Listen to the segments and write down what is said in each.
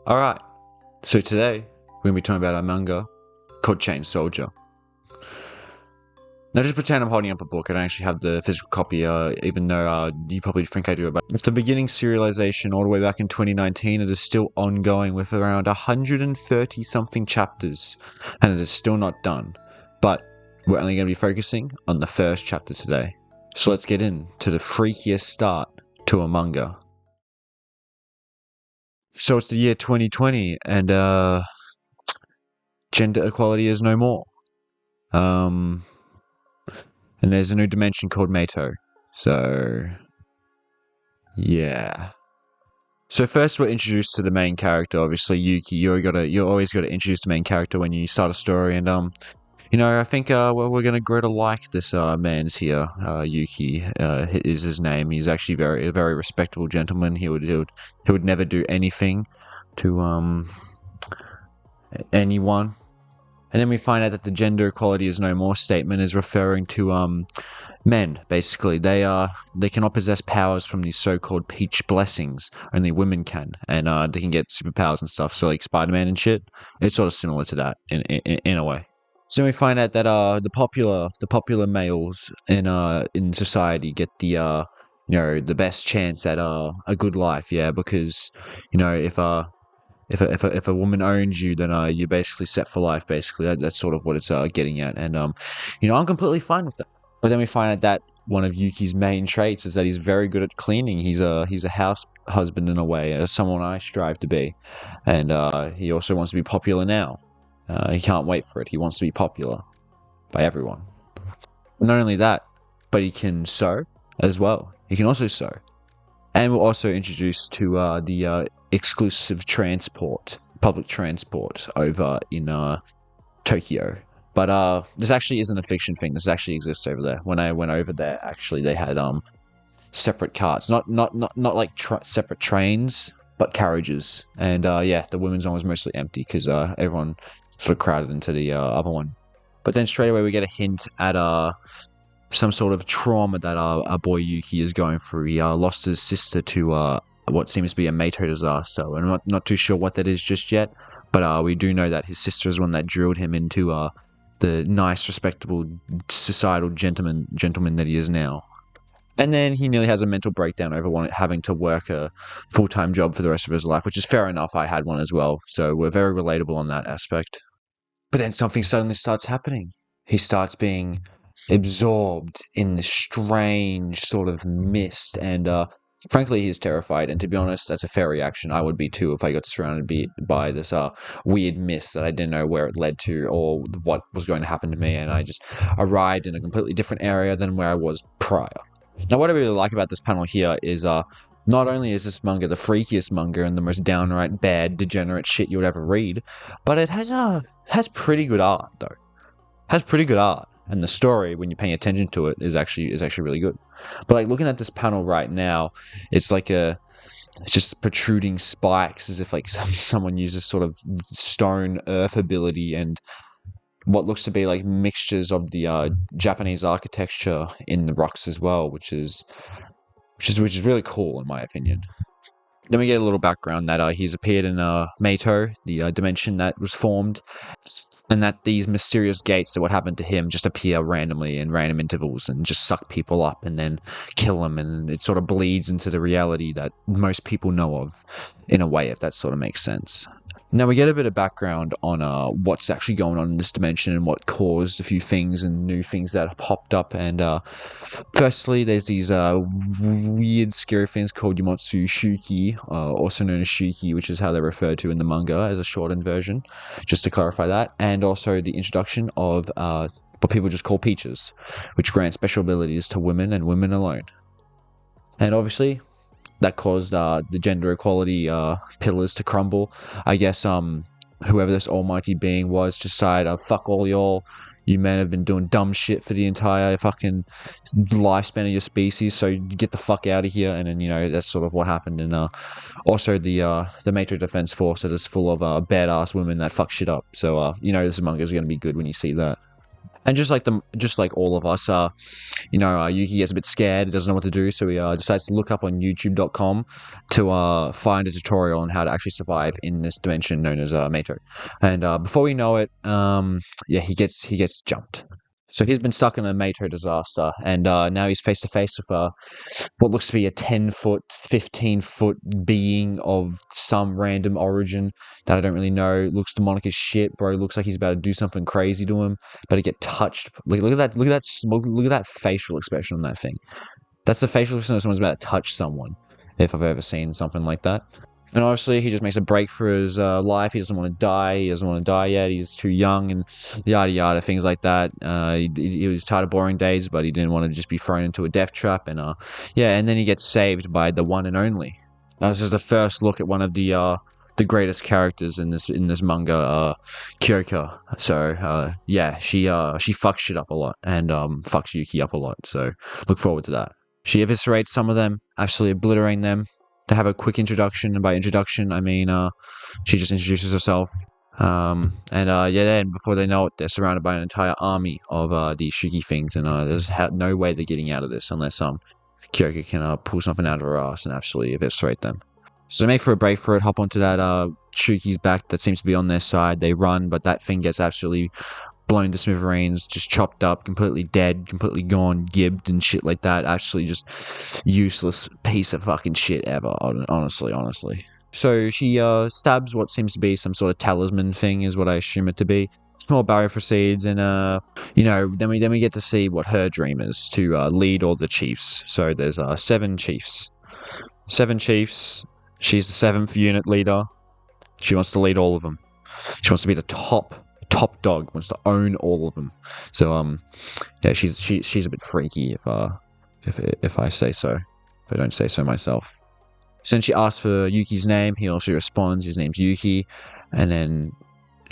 Alright, so today we're going to be talking about a manga called Chain Soldier. Now just pretend I'm holding up a book. I don't actually have the physical copy, even though you probably think I do. But it's the beginning serialization all the way back in 2019. It is still ongoing with around 130 something chapters, and it is still not done. But we're only going to be focusing on the first chapter today. So let's get into the freakiest start to a manga. So it's the year 2020, and gender equality is no more. And there's a new dimension called Mato. So, yeah. So first we're introduced to the main character, obviously Yuki. You always gotta introduce the main character when you start a story, and I think we're gonna grow to like this man's here. Yuki is his name. He's actually a very respectable gentleman. He would never do anything to anyone. And then we find out that the gender equality is no more statement is referring to men. Basically, they cannot possess powers from these so-called peach blessings. Only women can, and they can get superpowers and stuff. So like Spider-Man and shit, it's sort of similar to that in a way. So we find out that the popular males in society get the best chance at a good life. Yeah, because if a woman owns you, then you're basically set for life. Basically, that's sort of what it's getting at, and I'm completely fine with that. But then we find out that one of Yuki's main traits is that he's very good at cleaning. He's a house husband in a way, someone I strive to be, and he also wants to be popular now. He can't wait for it. He wants to be popular by everyone. Not only that, but he can sew as well. He can also sew. And we're also introduced to the exclusive public transport over in Tokyo. But this actually isn't a fiction thing. This actually exists over there. When I went over there, actually, they had separate carts, not like separate trains, but carriages. And yeah, the women's one was mostly empty because everyone sort of crowded into the other one. But then straight away we get a hint at some sort of trauma that our boy Yuki is going through. He lost his sister to what seems to be a Mato disaster. And I'm not too sure what that is just yet, but we do know that his sister is one that drilled him into the nice, respectable, societal gentleman that he is now. And then he nearly has a mental breakdown over having to work a full-time job for the rest of his life, which is fair enough. I had one as well, so we're very relatable on that aspect. But then something suddenly starts happening. He starts being absorbed in this strange sort of mist, and frankly he's terrified. And to be honest, that's a fair reaction. I would be too if I got surrounded by this weird mist that I didn't know where it led to or what was going to happen to me, and I just arrived in a completely different area than where I was prior. Now what I really like about this panel here is not only is this manga the freakiest manga and the most downright bad degenerate shit you would ever read, but it has pretty good art though. Has pretty good art. And the story, when you're paying attention to it, is actually really good. But like looking at this panel right now, it's like it's just protruding spikes, as if like someone uses sort of stone earth ability and what looks to be like mixtures of the Japanese architecture in the rocks as well, which is really cool in my opinion. Then we get a little background that he's appeared in Mato, the dimension that was formed, and that these mysterious gates that what happened to him just appear randomly in random intervals and just suck people up and then kill them, and it sort of bleeds into the reality that most people know of, in a way, if that sort of makes sense. Now we get a bit of background on what's actually going on in this dimension and what caused a few things and new things that have popped up. And firstly, there's these weird, scary things called Yomotsu Shuki, also known as Shuki, which is how they're referred to in the manga as a shortened version, just to clarify that. And also the introduction of what people just call peaches, which grant special abilities to women and women alone. And obviously, that caused the gender equality pillars to crumble. I guess whoever this almighty being was decided, fuck all y'all. You men have been doing dumb shit for the entire fucking lifespan of your species, so get the fuck out of here. And then, that's sort of what happened. And also the Mato Defense Force that is full of badass women that fuck shit up. So, this manga is going to be good when you see that. And just like all of us, Yuki gets a bit scared. He doesn't know what to do, so he decides to look up on YouTube.com to find a tutorial on how to actually survive in this dimension known as Mato. And before we know it, he gets jumped. So he's been stuck in a Mato disaster, and now he's face to face with what looks to be a 10-foot, 15-foot being of some random origin that I don't really know. Looks demonic as shit, bro. Looks like he's about to do something crazy to him, about to get touched. Look at that! Look at that facial expression on that thing. That's the facial expression of someone's about to touch someone. If I've ever seen something like that. And obviously, he just makes a break for his life. He doesn't want to die. He doesn't want to die yet. He's too young and yada yada, things like that. He was tired of boring days, but he didn't want to just be thrown into a death trap. And and then he gets saved by the one and only. Now, this is the first look at one of the greatest characters in this manga, Kyoka. So she fucks shit up a lot and fucks Yuki up a lot. So look forward to that. She eviscerates some of them, absolutely obliterating them. To have a quick introduction, and by introduction I mean she just introduces herself, then before they know it, they're surrounded by an entire army of these Shuki things, and there's no way they're getting out of this unless Kyoka can pull something out of her ass and absolutely eviscerate them. So they make for a break for it, hop onto that Shuki's back that seems to be on their side. They run, but that thing gets absolutely blown to smithereens, just chopped up, completely dead, completely gone, gibbed and shit like that. Actually, just useless piece of fucking shit ever. Honestly. So she stabs what seems to be some sort of talisman thing, is what I assume it to be. Small barrier proceeds, and then we get to see what her dream is, to lead all the chiefs. So there's 7 chiefs. 7 chiefs. She's the 7th unit leader. She wants to lead all of them. She wants to be the top dog, wants to own all of them. So she's a bit freaky if I say so. If I don't say so myself. So then she asks for Yuki's name. He also responds, his name's Yuki. And then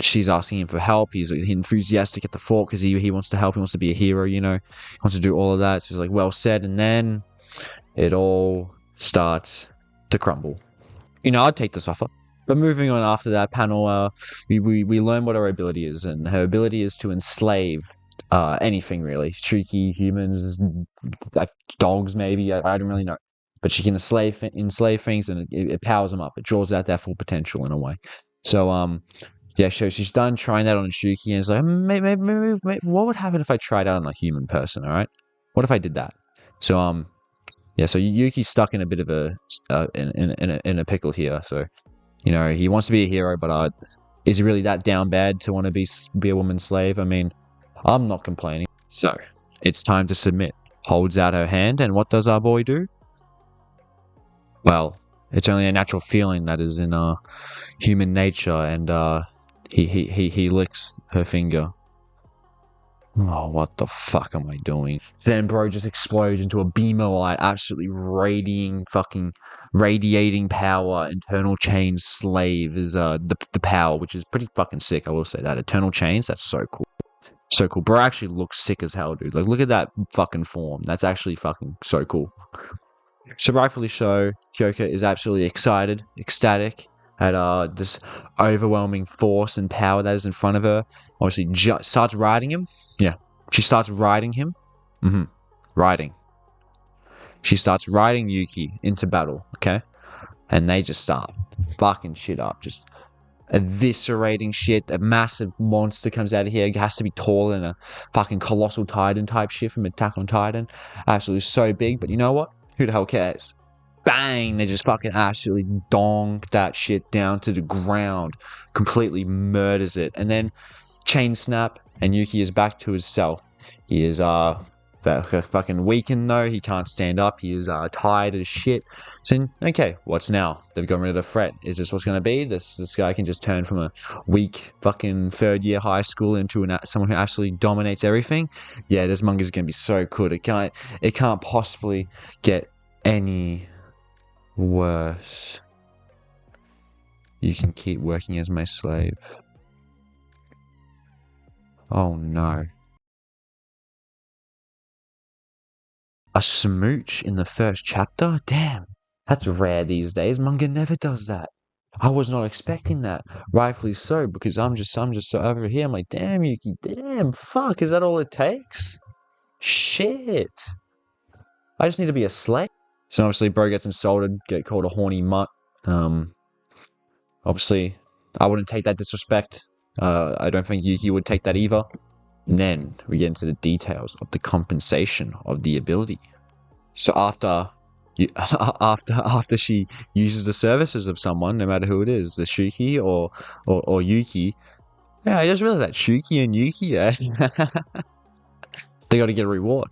she's asking him for help. He's enthusiastic at the fort because he wants to help. He wants to be a hero, He wants to do all of that. So he's like, well said. And then it all starts to crumble. I'd take this offer. But moving on after that panel, we learn what her ability is, and her ability is to enslave anything really. Shuki, humans, dogs maybe, I don't really know. But she can enslave things, and it powers them up. It draws out their full potential in a way. So so she's done trying that on Shuki, and it's like, maybe, what would happen if I tried out on a human person, alright? What if I did that? So so Yuki's stuck in a bit of in a pickle here, so he wants to be a hero, but is he really that down bad to want to be a woman's slave? I mean, I'm not complaining. So, it's time to submit. Holds out her hand, and what does our boy do? Well, it's only a natural feeling that is in human nature, and he licks her finger. Oh, what the fuck am I doing? Then bro just explodes into a beam of light, absolutely radiating power. Eternal Chains Slave is the power, which is pretty fucking sick, I will say that. Eternal Chains, that's so cool. So cool. Bro actually looks sick as hell, dude. Like, look at that fucking form. That's actually fucking so cool. So rightfully so, Kyoka is absolutely excited, ecstatic at this overwhelming force and power that is in front of her. Obviously, starts riding him. Yeah, she starts riding him. Riding. She starts riding Yuki into battle, okay? And they just start fucking shit up, just eviscerating shit. A massive monster comes out of here. It has to be taller than a fucking colossal titan type shit from Attack on Titan. Absolutely so big, but you know what? Who the hell cares? Bang! They just fucking absolutely donk that shit down to the ground. Completely murders it. And then chain snap, and Yuki is back to himself. He is fucking weakened though. He can't stand up. He is tired as shit. So okay, what's now? They've gotten rid of the threat. Is this what's going to be? This guy can just turn from a weak fucking 3rd year high school into someone who absolutely dominates everything. Yeah, this manga is going to be so good. It can't possibly get any worse. You can keep working as my slave. Oh no. A smooch in the first chapter? Damn, that's rare these days. Manga never does that. I was not expecting that. Rightfully so, because I'm just so over here. I'm like, damn, Yuki, damn, fuck, is that all it takes? Shit. I just need to be a slave. So obviously, bro gets insulted, get called a horny mutt. Obviously, I wouldn't take that disrespect. I don't think Yuki would take that either. And then we get into the details of the compensation of the ability. So after she uses the services of someone, no matter who it is, the Shuki or Yuki. Yeah, I just realized that Shuki and Yuki, yeah, they got to get a reward.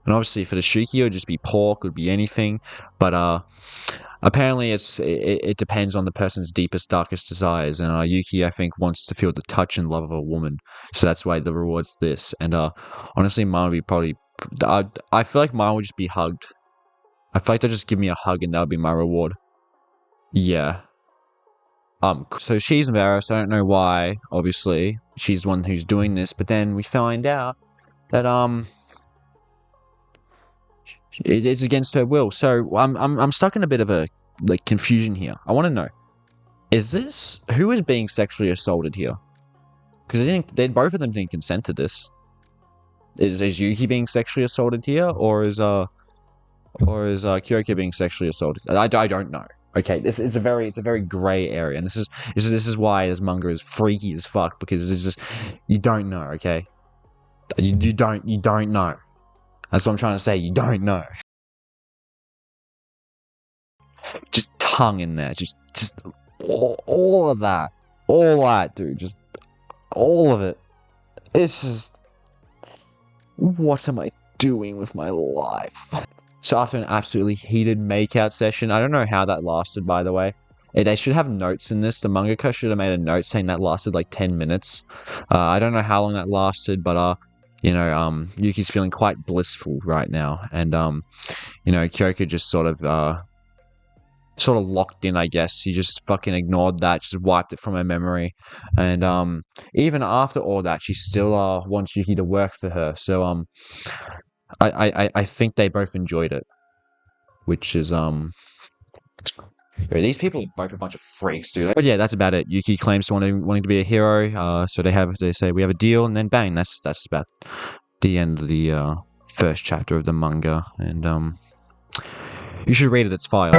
And obviously for the Shuki, it would just be pork, could be anything. But apparently it depends on the person's deepest, darkest desires. And Yuki, I think, wants to feel the touch and love of a woman. So that's why the reward's this. And honestly, mine would be probably... I feel like mine would just be hugged. I feel like they'll just give me a hug and that would be my reward. Yeah. So she's embarrassed. I don't know why, obviously. She's the one who's doing this. But then we find out that, it's against her will. So I'm stuck in a bit of a confusion here. I want to know, who is being sexually assaulted here? Because both of them didn't consent to this. Is Yuki being sexually assaulted here, or is Kyoko being sexually assaulted? I don't know. Okay, it's a very gray area, and this is why this manga is freaky as fuck, because it's just, you don't know. Okay, you don't know. That's what I'm trying to say. You don't know. Just tongue in there. Just all of that. All that, dude. Just all of it. It's just, what am I doing with my life? So after an absolutely heated makeout session, I don't know how that lasted, by the way. They should have notes in this. The mangaka should have made a note saying that lasted like 10 minutes. I don't know how long that lasted, but Yuki's feeling quite blissful right now, and Kyoko just sort of locked in, I guess. He just fucking ignored that, just wiped it from her memory. And even after all that, she still wants Yuki to work for her. So I think they both enjoyed it. Which is these people are both a bunch of freaks, dude. But yeah, that's about it. Yuki claims to wanting to be a hero. So they say we have a deal, and then bang, that's about the end of the first chapter of the manga. And you should read it, it's fire.